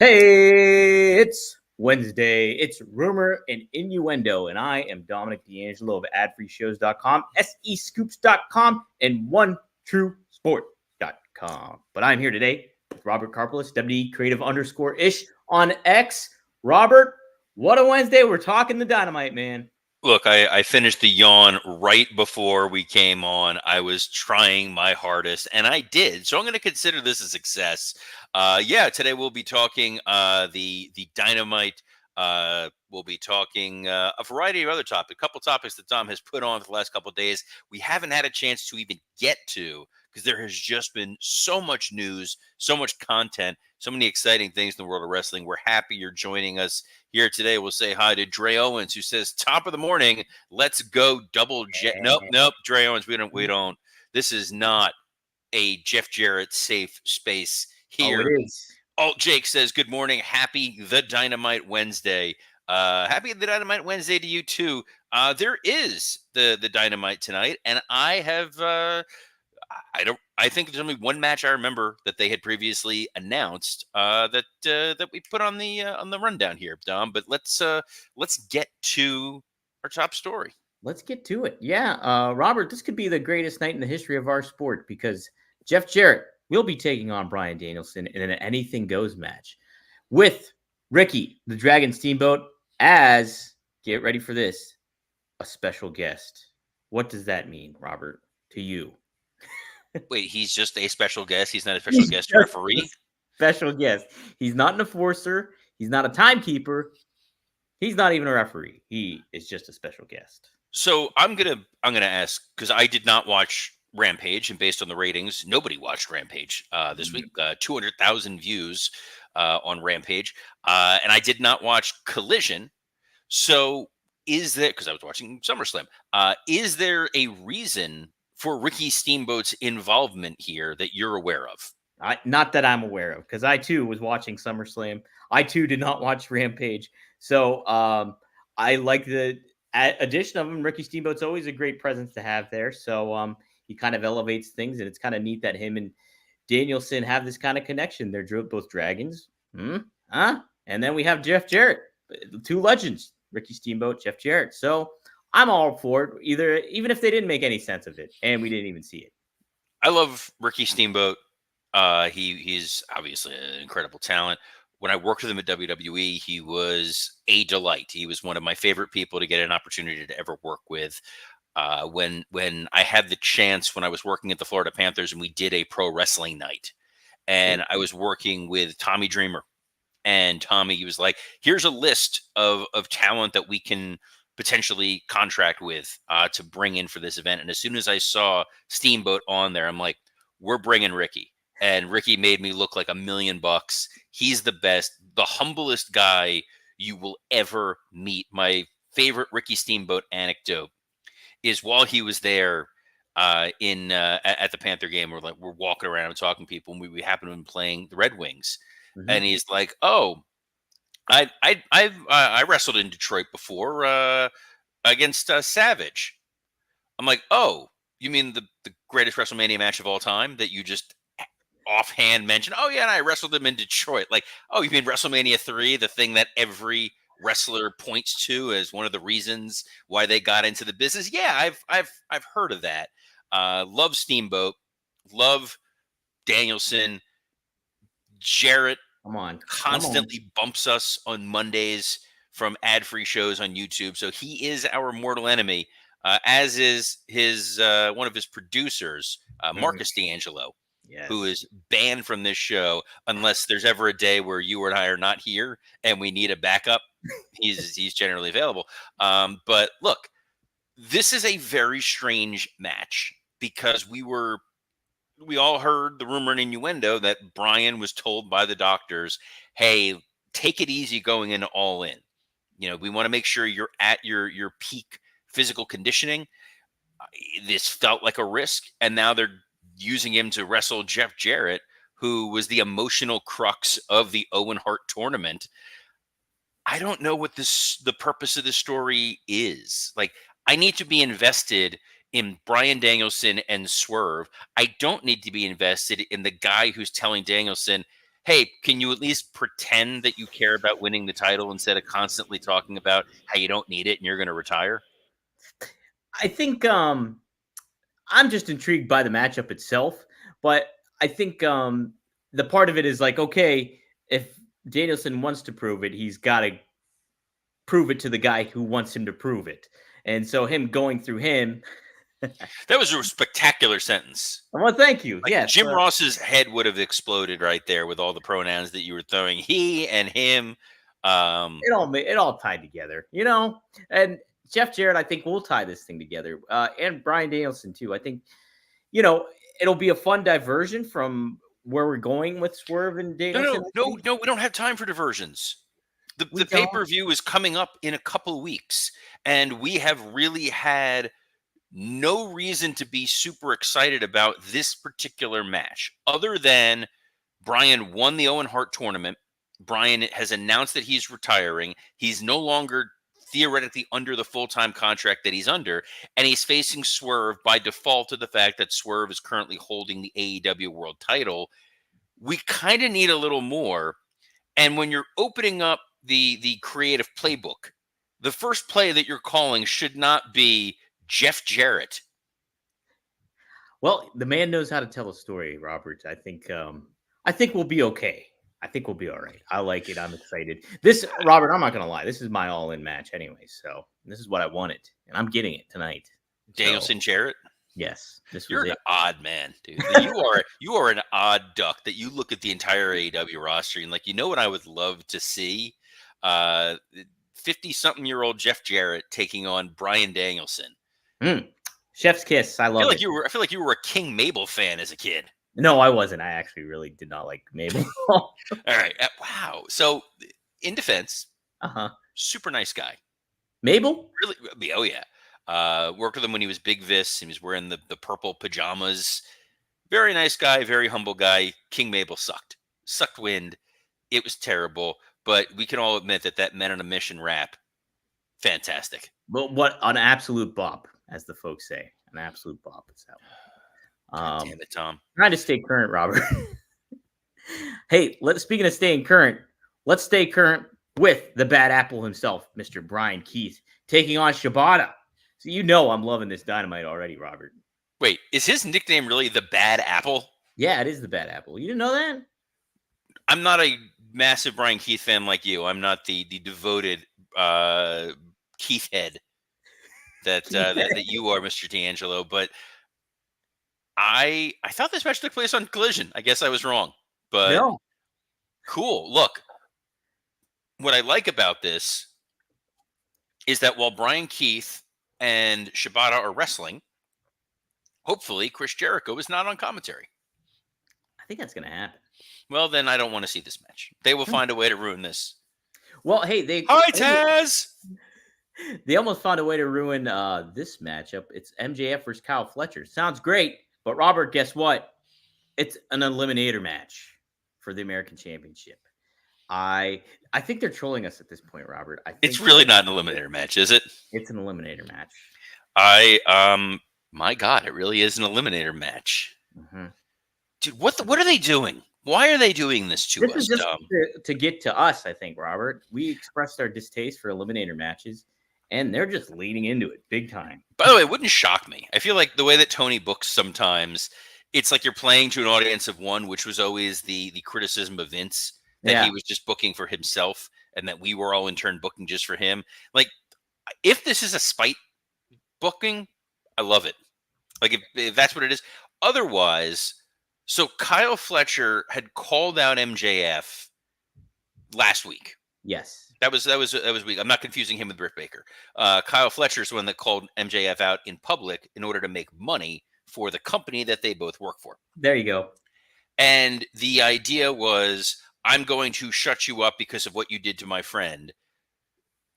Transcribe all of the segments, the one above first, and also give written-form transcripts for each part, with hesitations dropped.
Hey, it's Wednesday. It's Rumor and Innuendo, and I am Dominic D'Angelo of adfreeshows.com, SEScoops.com, and OneTrueSport.com. But I'm here today with Robert Karpelis, WD Creative _ish on X. Robert, what a Wednesday. We're talking the Dynamite, man. Look, I finished the yawn right before we came on. I was trying my hardest, and I did. So I'm going to consider this a success. Today we'll be talking the Dynamite. We'll be talking a variety of other topics, a couple topics that Dom has put on for the last couple of days. We haven't had a chance to even get to because there has just been so much news, so much content, so many exciting things in the world of wrestling. We're happy you're joining us here today. We'll say hi to Dre Owens, who says, "Top of the morning, let's go double jet." Nope, Dre Owens, we don't. This is not a Jeff Jarrett safe space here. Oh, it is. Alt Jake says, "Good morning, happy the Dynamite Wednesday." Happy the Dynamite Wednesday to you too. There is the Dynamite tonight, and I have. I think there's only one match I remember that they had previously announced that we put on the rundown here, Dom. But let's get to our top story. Let's get to it. Yeah, Robert, this could be the greatest night in the history of our sport because Jeff Jarrett will be taking on Bryan Danielson in an anything goes match with Ricky, the Dragon Steamboat, as, get ready for this, a special guest. What does that mean, Robert, to you? Wait, he's just a special guest? He's not a special guest referee? Special guest. He's not an enforcer. He's not a timekeeper. He's not even a referee. He is just a special guest. So I'm gonna ask, because I did not watch Rampage, and based on the ratings, nobody watched Rampage this week. 200,000 views on Rampage, and I did not watch Collision. So is there, because I was watching SummerSlam, is there a reason for Ricky Steamboat's involvement here that you're aware of? Not that I'm aware of, because I too was watching SummerSlam. I too did not watch Rampage. So I like the addition of him. Ricky Steamboat's always a great presence to have there. So he kind of elevates things, and it's kind of neat that him and Danielson have this kind of connection. They're both dragons. And then we have Jeff Jarrett, two legends, Ricky Steamboat, Jeff Jarrett. So I'm all for it, even if they didn't make any sense of it, and we didn't even see it. I love Ricky Steamboat. He's obviously an incredible talent. When I worked with him at WWE, he was a delight. He was one of my favorite people to get an opportunity to ever work with. When I had the chance, when I was working at the Florida Panthers, and we did a pro wrestling night, and I was working with Tommy Dreamer, and Tommy, he was like, "Here's a list of talent that we can potentially contract with to bring in for this event." And as soon as I saw Steamboat on there, I'm like, "We're bringing Ricky." And Ricky made me look like $1 million. He's the best, the humblest guy you will ever meet. My favorite Ricky Steamboat anecdote is while he was there at the Panther game, we're walking around and talking to people, and we happened to be playing the Red Wings, and he's like, "Oh, I wrestled in Detroit before against Savage." I'm like, "Oh, you mean the greatest WrestleMania match of all time that you just offhand mentioned?" "Oh yeah, and I wrestled him in Detroit." Like, "Oh, you mean WrestleMania 3, the thing that every wrestler points to as one of the reasons why they got into the business?" Yeah, I've heard of that. Love Steamboat, love Danielson. Jarrett constantly bumps us on Mondays from ad-free shows on YouTube, so he is our mortal enemy, as is his one of his producers, Marcus D'Angelo. Yes. Who is banned from this show unless there's ever a day where you and I are not here and we need a backup. He's generally available. But look, this is a very strange match because we all heard the rumor and innuendo that Bryan was told by the doctors, "Hey, take it easy going into All In. You know, we want to make sure you're at your peak physical conditioning." This felt like a risk, and now they're using him to wrestle Jeff Jarrett, who was the emotional crux of the Owen Hart tournament. I don't know what the purpose of this story is. Like, I need to be invested in Bryan Danielson and Swerve. I don't need to be invested in the guy who's telling Danielson, hey, can you at least pretend that you care about winning the title instead of constantly talking about how you don't need it and you're going to retire? I think I'm just intrigued by the matchup itself, but I think the part of it is like, okay, if Danielson wants to prove it, he's got to prove it to the guy who wants him to prove it. And so him going through him, That was a spectacular sentence. well, thank you. Like Yes, Jim Ross's head would have exploded right there with all the pronouns that you were throwing. He and him. it all tied together, you know. And Jeff Jarrett, I think, will tie this thing together, and Bryan Danielson too. I think, you know, it'll be a fun diversion from where we're going with Swerve and No, Danielson. no, I no, think no. We don't have time for diversions. we The pay don't. per view is coming up in a couple weeks, and we have really had no reason to be super excited about this particular match, other than Bryan won the Owen Hart tournament. Bryan has announced that he's retiring. He's no longer theoretically under the full-time contract that he's under, and he's facing Swerve by default to the fact that Swerve is currently holding the AEW World title. We kind of need a little more. And when you're opening up the creative playbook, the first play that you're calling should not be Jeff Jarrett. Well, the man knows how to tell a story, Robert. I think we'll be okay. I think we'll be all right. I like it. I'm excited. This, Robert, I'm not gonna lie. This is my all-in match anyway. So this is what I wanted, and I'm getting it tonight. So Danielson Jarrett. yes, this was You're an it. odd man, dude. You are an odd duck that you look at the entire AEW roster and like, you know what I would love to see? 50-something-year-old Jeff Jarrett taking on Bryan Danielson. Mm. Chef's kiss. I love it. I feel like you were a King Mabel fan as a kid. No, I wasn't. I actually really did not like Mabel. All right. Wow. So in defense, Uh-huh. super nice guy. Mabel? Really? Oh yeah. Worked with him when he was Big Vis. He was wearing the purple pajamas. Very nice guy, very humble guy. King Mabel sucked wind. It was terrible, but we can all admit that Men on a Mission rap, fantastic. But what an absolute bop, as the folks say. An absolute bop is that one. God damn it, Tom. Trying to stay current, Robert. Hey, speaking of staying current, let's stay current with the bad apple himself, Mr. Brian Keith, taking on Shibata. So you know I'm loving this Dynamite already, Robert. Wait, is his nickname really the Bad Apple? Yeah, it is the bad apple. You didn't know that? I'm not a massive Brian Keith fan like you. I'm not the devoted Keith head that you are, Mr. D'Angelo. But I thought this match took place on Collision. I guess I was wrong. But No. cool. Look, what I like about this is that while Brian Keith and Shibata are wrestling, hopefully Chris Jericho is not on commentary. I think that's going to happen. Well, then I don't want to see this match. They will find a way to ruin this. Well, hey, Hi, Taz! They almost found a way to ruin this matchup. It's MJF versus Kyle Fletcher. Sounds great, but Robert, guess what? It's an eliminator match for the American Championship. I think they're trolling us at this point, Robert. I think It's really not an eliminator match, is it? It's an eliminator match. My God, it really is an eliminator match. Mm-hmm. Dude, what are they doing? Why are they doing this to us? This is just to get to us, I think, Robert. We expressed our distaste for eliminator matches, and they're just leaning into it big time. By the way, it wouldn't shock me. I feel like the way that Tony books sometimes, it's like you're playing to an audience of one, which was always the criticism of Vince, that he was just booking for himself and that we were all in turn booking just for him. Like, if this is a spite booking, I love it. Like, if that's what it is. Otherwise, so Kyle Fletcher had called out MJF last week. Yes. That was weak. I'm not confusing him with Britt Baker. Kyle Fletcher is the one that called MJF out in public in order to make money for the company that they both work for. There you go. And the idea was, I'm going to shut you up because of what you did to my friend.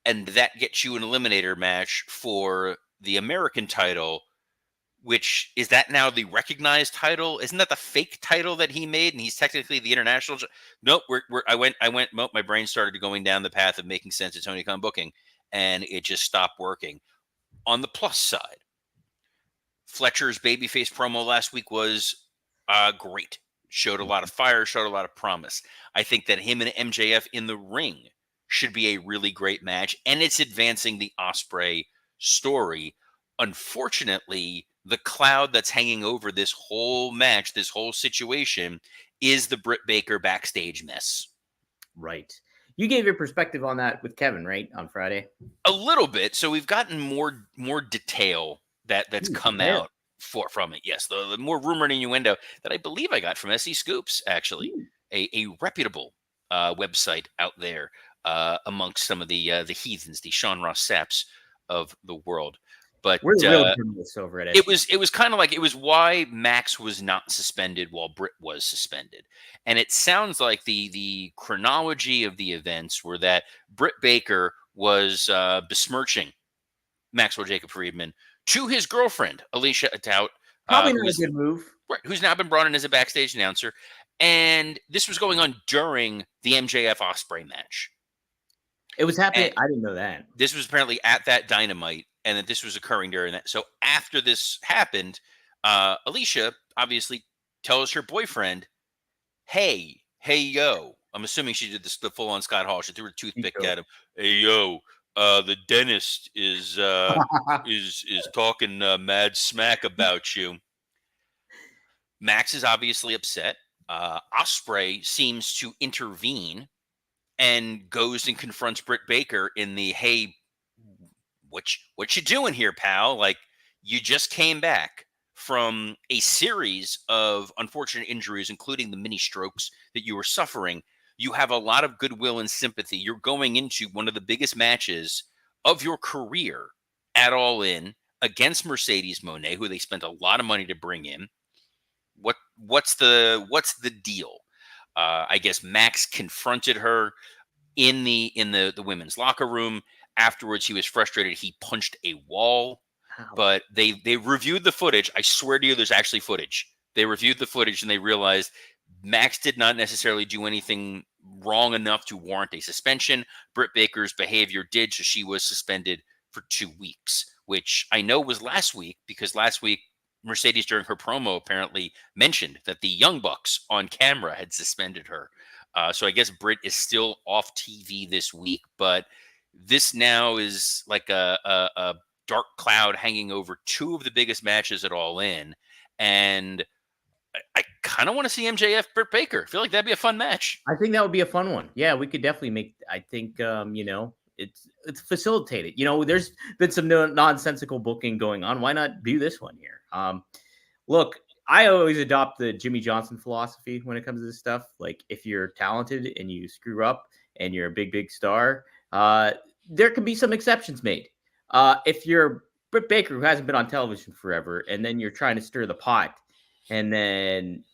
And that gets you an eliminator match for the American title, which is that now the recognized title? Isn't that the fake title that he made? And he's technically the international. Nope. My brain started going down the path of making sense of Tony Khan booking, and it just stopped working. On the plus side, Fletcher's babyface promo last week was great. showed a lot of fire, showed a lot of promise. I think that him and MJF in the ring should be a really great match, and it's advancing the Osprey story. Unfortunately, the cloud that's hanging over this whole match, this whole situation, is the Britt Baker backstage mess. Right. You gave your perspective on that with Kevin, right, on Friday? A little bit. So we've gotten more detail that's Ooh, come detail. out from it. Yes, the more rumored innuendo that I believe I got from SE Scoops, actually, Ooh. a reputable website out there amongst some of the heathens, the Sean Ross Sapps of the world. But We're the real journalists over at SC. it was kind of like, it was why Max was not suspended while Britt was suspended. And it sounds like the chronology of the events were that Britt Baker was besmirching Maxwell Jacob Friedman to his girlfriend Alicia Atout, Probably not a good move. who's now been brought in as a backstage announcer. And this was going on during the MJF Osprey match. It was happening. And I didn't know that. this was apparently at that Dynamite, and that this was occurring during that. So after this happened, Alicia obviously tells her boyfriend, "Hey, yo." I'm assuming she did this the full on Scott Hall. She threw a toothpick at him. "Hey, yo, the dentist is talking mad smack about you." Max is obviously upset. Osprey seems to intervene and goes and confronts Britt Baker in the, "Hey, what you doing here, pal? Like, you just came back from a series of unfortunate injuries, including the mini strokes that you were suffering. You have a lot of goodwill and sympathy. You're going into one of the biggest matches of your career at All In against Mercedes Moné, who they spent a lot of money to bring in. What's the deal?" I guess Max confronted her in the women's locker room. Afterwards, he was frustrated. He punched a wall. Wow. But they reviewed the footage. I swear to you, there's actually footage. They reviewed the footage and they realized Max did not necessarily do anything wrong enough to warrant a suspension. Britt Baker's behavior did, so she was suspended for 2 weeks, which I know was last week, because last week Mercedes, during her promo, apparently mentioned that the Young Bucks on camera had suspended her. So I guess Britt is still off TV this week, but this now is like a dark cloud hanging over two of the biggest matches at All In. And I kind of want to see MJF Britt Baker. I feel like that'd be a fun match. I think that would be a fun one. Yeah, we could definitely make. I think it's facilitated. There's been some nonsensical booking going on. Why not do this one here? Look, I always adopt the Jimmy Johnson philosophy when it comes to this stuff. Like, if you're talented and you screw up and you're a big star, there can be some exceptions made. If you're Britt Baker, who hasn't been on television forever, and then you're trying to stir the pot, and then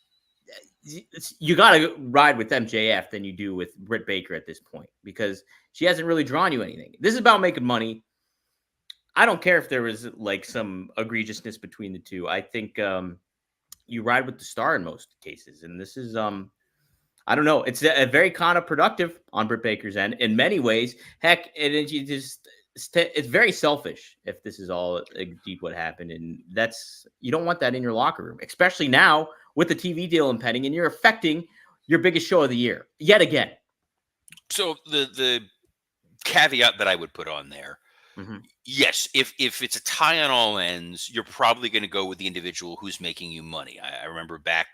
you got to ride with MJF than you do with Britt Baker at this point, because she hasn't really drawn you anything. This is about making money. I don't care if there was like some egregiousness between the two. I think you ride with the star in most cases, and this is I don't know. It's a very counterproductive on Britt Baker's end in many ways. Heck, it's very selfish if this is all deep what happened, and you don't want that in your locker room, especially now with the TV deal impending, and you're affecting your biggest show of the year yet again. So the caveat that I would put on there, yes, if it's a tie on all ends, you're probably going to go with the individual who's making you money. I remember back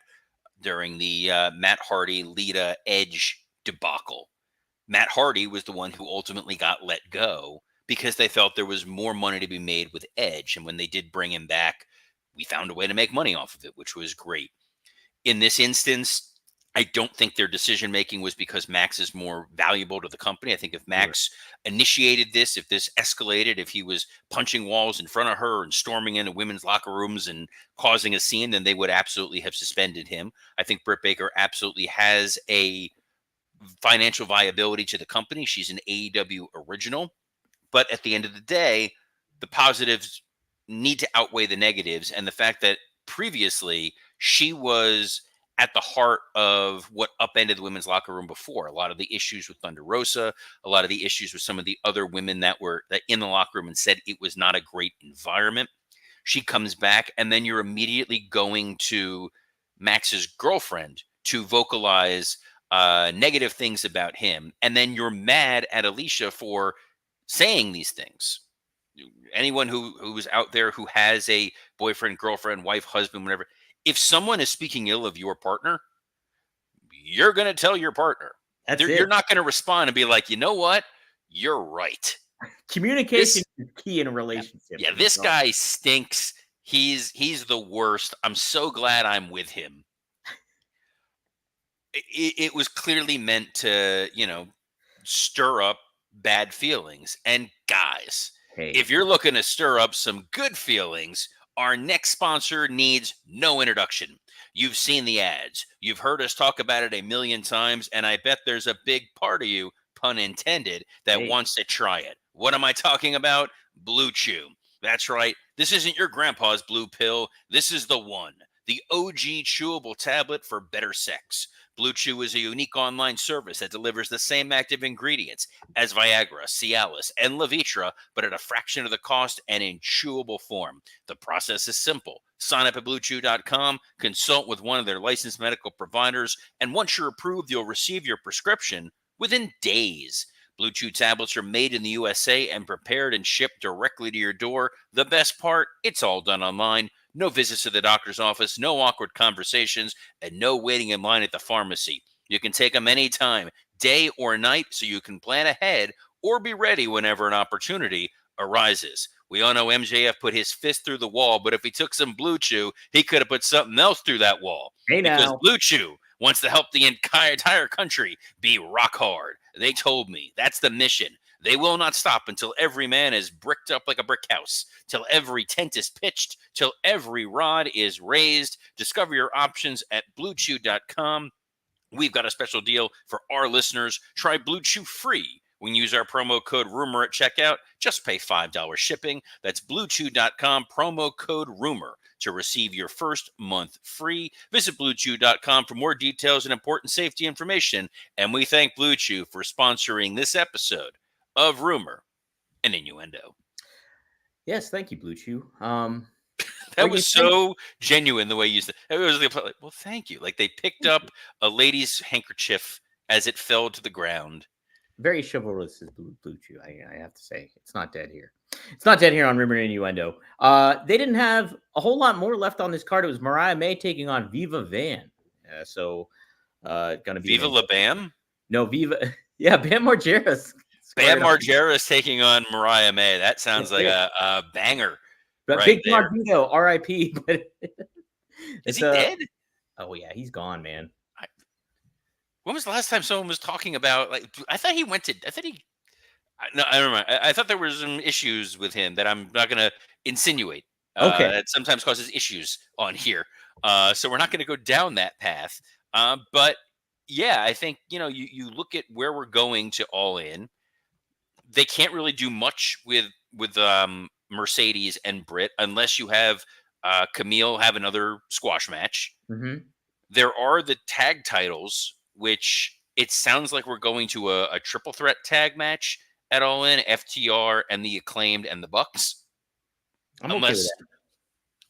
during the Matt Hardy, Lita, Edge debacle. Matt Hardy was the one who ultimately got let go because they felt there was more money to be made with Edge. And when they did bring him back, we found a way to make money off of it, which was great. In this instance, I don't think their decision making was because Max is more valuable to the company. I think if Max initiated this, if this escalated, if he was punching walls in front of her and storming into women's locker rooms and causing a scene, then they would absolutely have suspended him. I think Britt Baker absolutely has a financial viability to the company. She's an AEW original. But at the end of the day, the positives need to outweigh the negatives. And the fact that previously she was at the heart of what upended the women's locker room before. A lot of the issues with Thunder Rosa, a lot of the issues with some of the other women that were in the locker room and said it was not a great environment. She comes back, and then you're immediately going to Max's girlfriend to vocalize negative things about him, and then you're mad at Alicia for saying these things. Anyone who's out there who has a boyfriend, girlfriend, wife, husband, whatever, if someone is speaking ill of your partner, you're going to tell your partner. That's You're it. not going to respond and be like, you know what? You're right. Communication is key in a relationship. Yeah, this guy stinks. He's the worst. I'm so glad I'm with him. It was clearly meant to, stir up bad feelings. And guys, Hey, if you're looking to stir up some good feelings, our next sponsor needs no introduction. You've seen the ads. You've heard us talk about it a million times, and I bet there's a big part of you, pun intended, that wants to try it. What am I talking about? Blue Chew. That's right. This isn't your grandpa's blue pill. This is the one. The OG chewable tablet for better sex. Blue Chew is a unique online service that delivers the same active ingredients as Viagra, Cialis, and Levitra, but at a fraction of the cost and in chewable form. The process is simple. Sign up at BlueChew.com, consult with one of their licensed medical providers, and once you're approved, you'll receive your prescription within days. Blue Chew tablets are made in the USA and prepared and shipped directly to your door. The best part, it's all done online. No visits to the doctor's office, no awkward conversations, and no waiting in line at the pharmacy. You can take them anytime, day or night, so you can plan ahead or be ready whenever an opportunity arises. We all know MJF put his fist through the wall, but if he took some Blue Chew, he could have put something else through that wall. Hey now. Because Blue Chew wants to help the entire country be rock hard. They told me that's the mission. They will not stop until every man is bricked up like a brick house, till every tent is pitched, till every rod is raised. Discover your options at BlueChew.com. We've got a special deal for our listeners. Try Blue Chew free when you use our promo code RUMOR at checkout. Just pay $5 shipping. That's BlueChew.com, promo code RUMOR to receive your first month free. Visit BlueChew.com for more details and important safety information. And we thank Blue Chew for sponsoring this episode of Rumor and Innuendo. Yes, thank you, Blue Chew. That was so genuine the way you said it. Was like, well, thank you. Like they picked up a lady's handkerchief as it fell to the ground. Very chivalrous is Blue Chew. I have to say, it's not dead here. It's not dead here on Rumor and Innuendo. They didn't have a whole lot more left on this card. It was Mariah May taking on Viva Van. Gonna be Viva La Bam? No, Viva. Yeah, Bam Margera's. Bam Margera's taking on Mariah May. That sounds like a banger. But right Big there. Margito, R.I.P. But is he dead? Oh yeah, he's gone, man. When was the last time someone was talking about? Like, I thought he. No, I don't remember. I thought there were some issues with him that I'm not going to insinuate. Okay. That sometimes causes issues on here. So we're not going to go down that path. But yeah, I think you look at where we're going to All In. They can't really do much with Mercedes and Britt unless you have Camille have another squash match. Mm-hmm. There are the tag titles, which it sounds like we're going to a triple threat tag match at All In, FTR and the Acclaimed and the Bucks. I'm okay with that.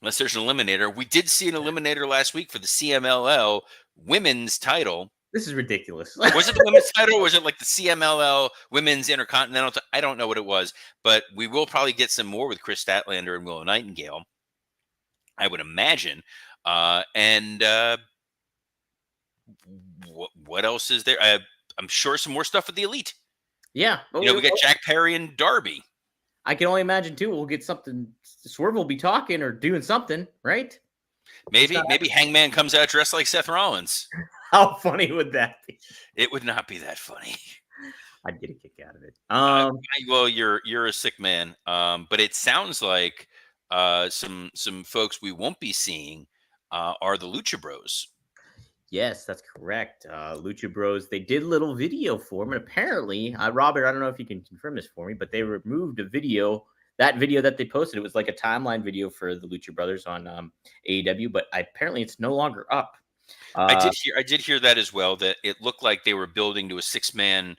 Unless there's an eliminator. We did see an eliminator last week for the CMLL women's title. This is ridiculous. Was it the women's title or was it like the CMLL women's intercontinental? I don't know what it was, but we will probably get some more with Chris Statlander and Willow Nightingale, I would imagine. What else is there? I'm sure some more stuff with the Elite. Yeah. We got Jack Perry and Darby. I can only imagine, too, we'll get something. Swerve will be talking or doing something, right? Maybe Hangman comes out dressed like Seth Rollins. How funny would that be? It would not be that funny. I'd get a kick out of it. Well, you're a sick man. But it sounds like some folks we won't be seeing are the Lucha Bros. Yes, that's correct. Lucha Bros, they did a little video for him. And apparently, Robert, I don't know if you can confirm this for me, but they removed a video. That video that they posted, it was like a timeline video for the Lucha Brothers on AEW, but apparently it's no longer up. I did hear that as well, that it looked like they were building to a 6-man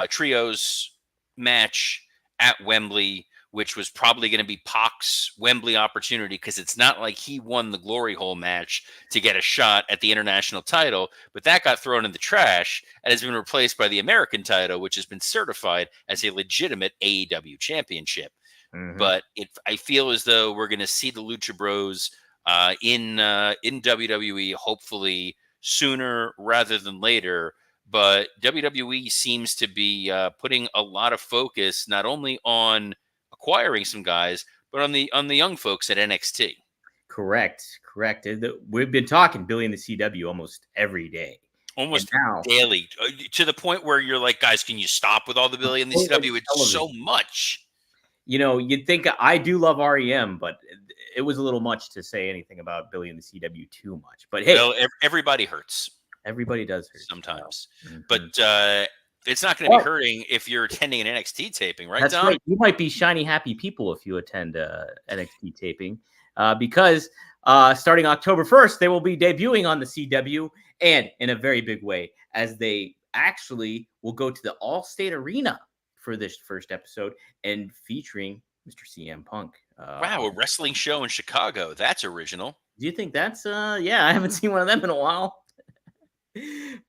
trios match at Wembley which was probably going to be Pac's Wembley opportunity, because it's not like he won the glory hole match to get a shot at the international title, but that got thrown in the trash and has been replaced by the American title, which has been certified as a legitimate AEW championship. Mm-hmm. But I feel as though we're going to see the Lucha Bros in WWE, hopefully sooner rather than later. But WWE seems to be putting a lot of focus not only on acquiring some guys, but on the young folks at NXT. Correct. We've been talking Billy in the CW almost every day. And Almost now, daily, to the point where you're like, guys, can you stop with all the Billy in the CW? It's so television. much. You'd think I do love REM, but it was a little much to say anything about Billy in the CW too much. But hey, Well, everybody hurts everybody does hurt sometimes, but Mhm. it's not going to be hurting if you're attending an NXT taping, right, That's Dom? right. You might be shiny happy people if you attend NXT taping, because starting October 1st, they will be debuting on the CW, and in a very big way, as they actually will go to the All-State Arena for this first episode and featuring Mr. CM Punk. Wow, a wrestling show in Chicago. That's original. Do you think that's yeah, I haven't seen one of them in a while.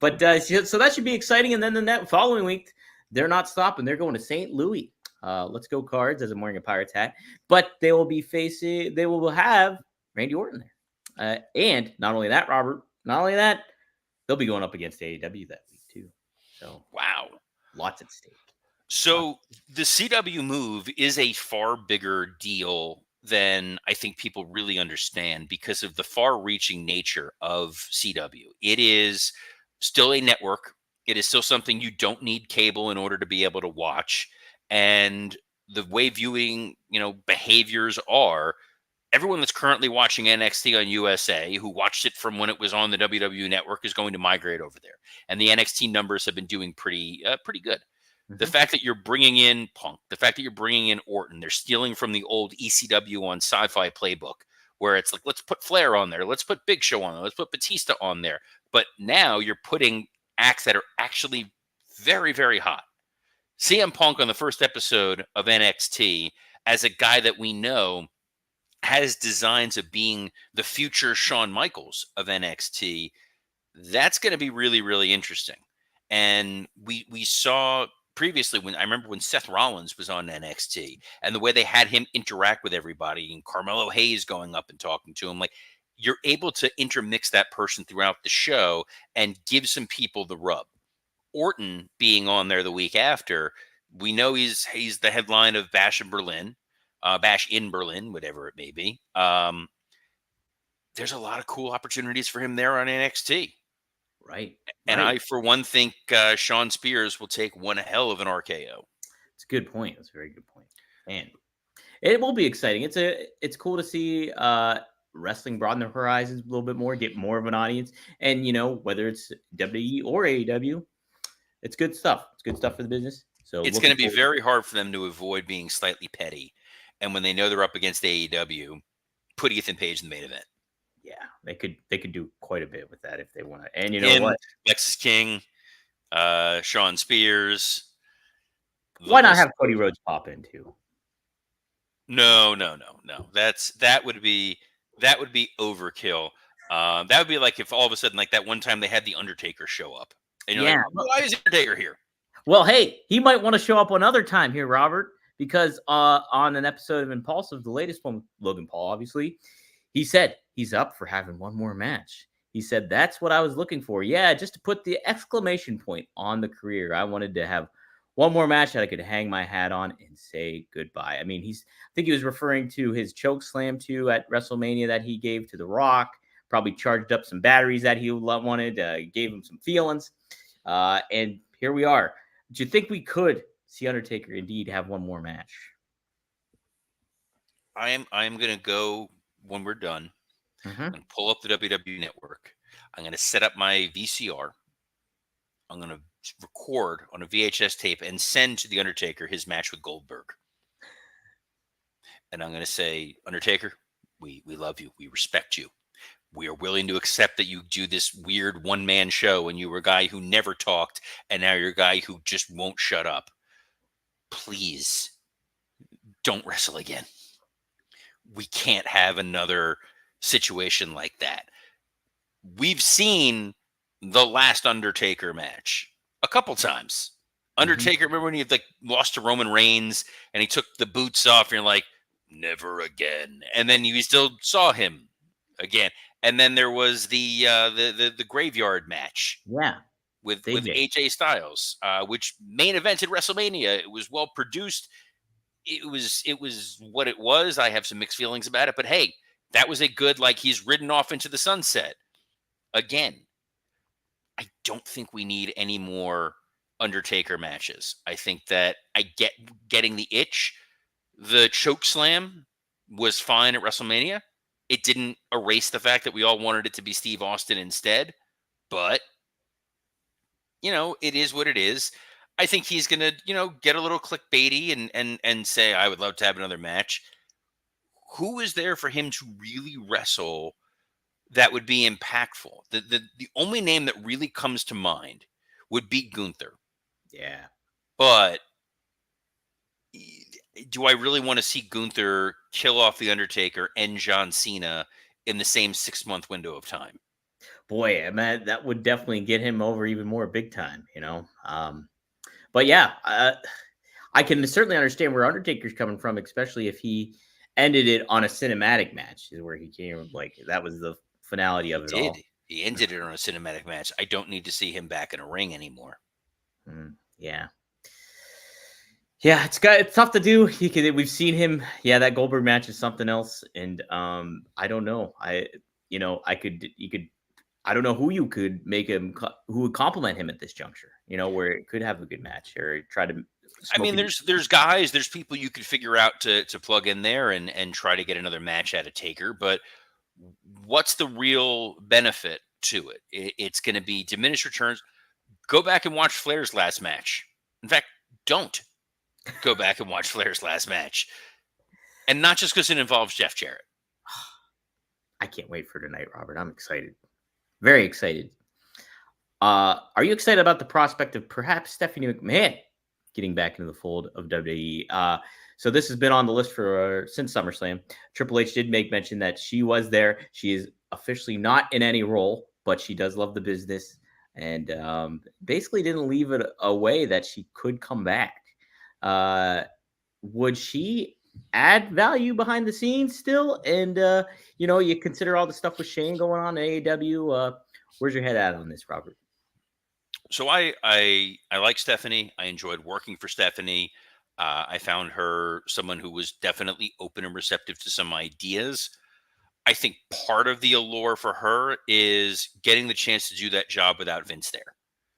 But so that should be exciting. And then the following week, they're not stopping. They're going to St. Louis. Let's go Cards, as I'm wearing a Pirates hat. But they will have Randy Orton there. And not only that, Robert, not only that, they'll be going up against AEW that week too. So Wow. lots at stake. So the CW move is a far bigger deal than I think people really understand, because of the far-reaching nature of CW. It is still a network. It is still something you don't need cable in order to be able to watch. And the way viewing, behaviors are, everyone that's currently watching NXT on USA, who watched it from when it was on the WWE network, is going to migrate over there. And the NXT numbers have been doing pretty good. The fact that you're bringing in Punk, the fact that you're bringing in Orton, they're stealing from the old ECW on Sci-Fi playbook, where it's like, let's put Flair on there, let's put Big Show on there, let's put Batista on there. But now you're putting acts that are actually very, very hot. CM Punk on the first episode of NXT, as a guy that we know has designs of being the future Shawn Michaels of NXT, that's going to be really, really interesting. And we saw previously, when I remember when Seth Rollins was on NXT, and the way they had him interact with everybody, and Carmelo Hayes going up and talking to him, like, you're able to intermix that person throughout the show and give some people the rub. Orton being on there the week after, we know he's the headline of Bash in Berlin, whatever it may be. There's a lot of cool opportunities for him there on NXT. Right. And I, for one, think Sean Spears will take one hell of an RKO. It's a good point. That's a very good point. Man, it will be exciting. It's cool to see wrestling broaden their horizons a little bit more, get more of an audience, and whether it's WWE or AEW, it's good stuff. It's good stuff for the business. So it's going to be very hard for them to avoid being slightly petty, and when they know they're up against AEW, put Ethan Page in the main event. Yeah, they could do quite a bit with that if they want to. And you know what? Lexus King, Sean Spears. Why not have Cody Rhodes pop in too? No. That would be overkill. That would be like if all of a sudden, like that one time they had the Undertaker show up, and you're like, why is Undertaker here? Well, hey, he might want to show up another time here, Robert, because on an episode of Impulsive, the latest one with Logan Paul, obviously, he said he's up for having one more match. He said, that's what I was looking for. Yeah, just to put the exclamation point on the career. I wanted to have one more match that I could hang my hat on and say goodbye. I mean, I think he was referring to his choke slam too at WrestleMania that he gave to The Rock. Probably charged up some batteries that he wanted, gave him some feelings. And here we are. Do you think we could see Undertaker indeed have one more match? I am going to go when we're done and pull up the WWE Network. I'm going to set up my VCR. I'm going to record on a VHS tape and send to the Undertaker his match with Goldberg. And I'm going to say, Undertaker, we love you. We respect you. We are willing to accept that you do this weird one-man show, and you were a guy who never talked, and now you're a guy who just won't shut up. Please don't wrestle again. We can't have another situation like that. We've seen the last Undertaker match a couple times. Mhm. Undertaker, remember when he like lost to Roman Reigns and he took the boots off, and you're like, never again. And then you still saw him again. And then there was the graveyard match Yeah, with AJ. AJ Styles, which main evented WrestleMania. It was well produced. It was what it was. I have some mixed feelings about it, but hey, that was a good, like, he's ridden off into the sunset. Again, I don't think we need any more Undertaker matches. I think that I get getting the itch. The choke slam was fine at WrestleMania. It didn't erase the fact that we all wanted it to be Steve Austin instead, but it is what it is. I think he's gonna, get a little clickbaity and say, I would love to have another match. Who is there for him to really wrestle that would be impactful? The only name that really comes to mind would be Gunther. Yeah. But do I really want to see Gunther kill off the Undertaker and John Cena in the same 6-month window of time? Boy, man, that would definitely get him over even more big time, But yeah, I can certainly understand where Undertaker's coming from, especially if he ended it on a cinematic match, is where he came like that was the finality He of it did. all. He ended it on a cinematic match. I don't need to see him back in a ring anymore. Yeah. Yeah, it's tough to do. We've seen him. Yeah, that Goldberg match is something else, and I don't know. I could you could I don't know who you could make who would compliment him at this juncture. Where it could have a good match or try to I smoke mean, it. there's guys, there's people you could figure out to plug in there and try to get another match out of Taker, but what's the real benefit to it? It's going to be diminished returns. Go back and watch Flair's last match. In fact, don't go back and watch Flair's last match. And not just because it involves Jeff Jarrett. I can't wait for tonight, Robert. I'm excited. Very excited. Are you excited about the prospect of perhaps Stephanie McMahon getting back into the fold of WWE? So this has been on the list for since SummerSlam. Triple H did make mention that she was there. She is officially not in any role, but she does love the business, and basically didn't leave it away that she could come back. Would she add value behind the scenes still? And you consider all the stuff with Shane going on in AEW. Where's your head at on this, Robert? So I like Stephanie. I enjoyed working for Stephanie. I found her someone who was definitely open and receptive to some ideas. I think part of the allure for her is getting the chance to do that job without Vince there.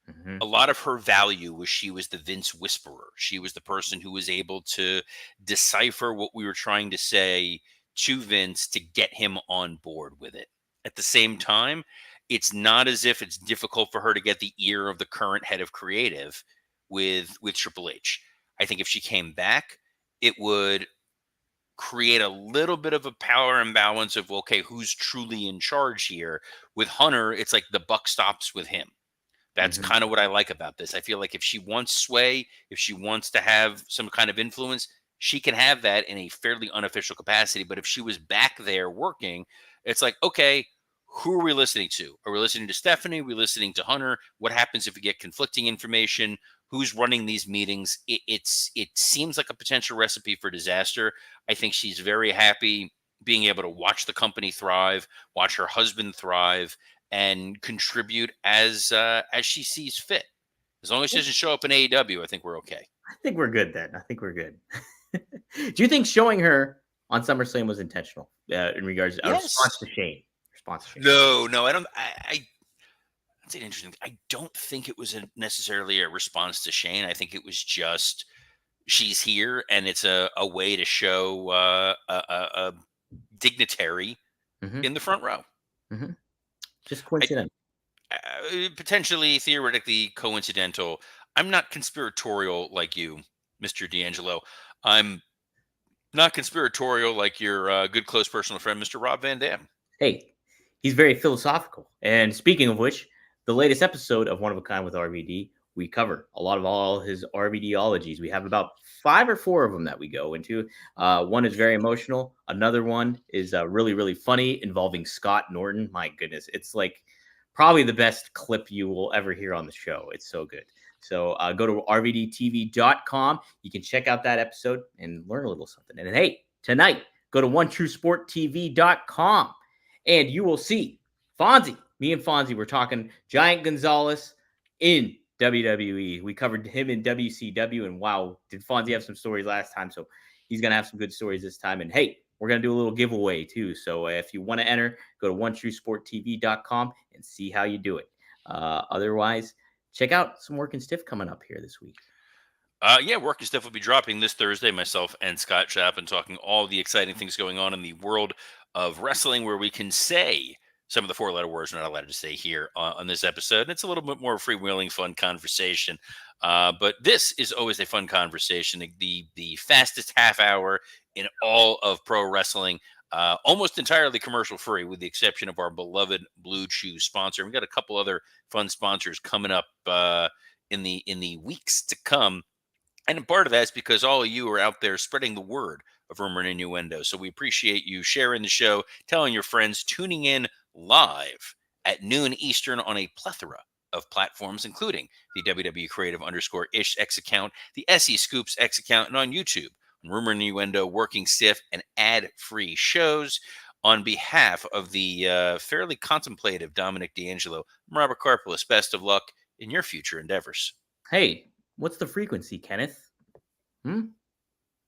Mm-hmm. A lot of her value was she was the Vince whisperer. She was the person who was able to decipher what we were trying to say to Vince to get him on board with it. At the same time, it's not as if it's difficult for her to get the ear of the current head of creative with Triple H. I think if she came back, it would create a little bit of a power imbalance of, okay, who's truly in charge here? With Hunter, it's like the buck stops with him. That's Mm-hmm. kind of what I like about this. I feel like if she wants sway, if she wants to have some kind of influence, she can have that in a fairly unofficial capacity. But if she was back there working, it's like, okay, who are we listening to? Are we listening to Stephanie? Are we listening to Hunter? What happens if we get conflicting information? Who's running these meetings? It seems like a potential recipe for disaster. I think she's very happy being able to watch the company thrive, watch her husband thrive, and contribute as she sees fit. As long as she doesn't show up in AEW, I think we're okay. I think we're good then. I think we're good. Do you think showing her on SummerSlam was intentional in regards to a response Yes. to Shane? Response to Shane. No, I don't. That's an interesting. I don't think it was necessarily a response to Shane. I think it was just she's here, and it's a way to show a dignitary Mm-hmm. in the front row. Mm-hmm. Just I, coincidental. potentially, theoretically, coincidental. I'm not conspiratorial like you, Mr. D'Angelo. I'm not conspiratorial like your good close personal friend, Mr. Rob Van Dam. Hey, he's very philosophical. And speaking of which, the latest episode of One of a Kind with RVD we cover a lot of all his RVDologies. We have about 5 or 4 of them that we go into. One is very emotional. Another one is really, really funny, involving Scott Norton. My goodness, it's like probably the best clip you will ever hear on the show. It's so good. So go to rvdtv.com. You can check out that episode and learn a little something. And hey, tonight, go to onetruesporttv.com and you will see Fonzie. Me and Fonzie were talking Giant Gonzalez in WWE. We covered him in WCW, and wow, did Fonzie have some stories last time? So he's gonna have some good stories this time. And hey, we're gonna do a little giveaway too. So if you want to enter, go to onetruesporttv.com and see how you do it. Otherwise, check out some Working Stiff coming up here this week. Yeah, Work and Stuff will be dropping this Thursday. Myself and Scott Chapin talking all the exciting things going on in the world of wrestling, where we can say some of the four-letter words we're not allowed to say here on this episode. And it's a little bit more freewheeling, fun conversation. But this is always a fun conversation. The fastest half hour in all of pro wrestling. Almost entirely commercial free, with the exception of our beloved Blue Chew sponsor. We've got a couple other fun sponsors coming up in the weeks to come. And part of that is because all of you are out there spreading the word of Rumor and Innuendo. So we appreciate you sharing the show, telling your friends, tuning in live at noon Eastern on a plethora of platforms, including the WWE Creative _ish X account, the SE Scoops X account, and on YouTube, on Rumor and Innuendo, Working Stiff, and ad-free shows. On behalf of the fairly contemplative Dominic D'Angelo, I'm Robert Karpolis. Best of luck in your future endeavors. Hey, what's the frequency, Kenneth?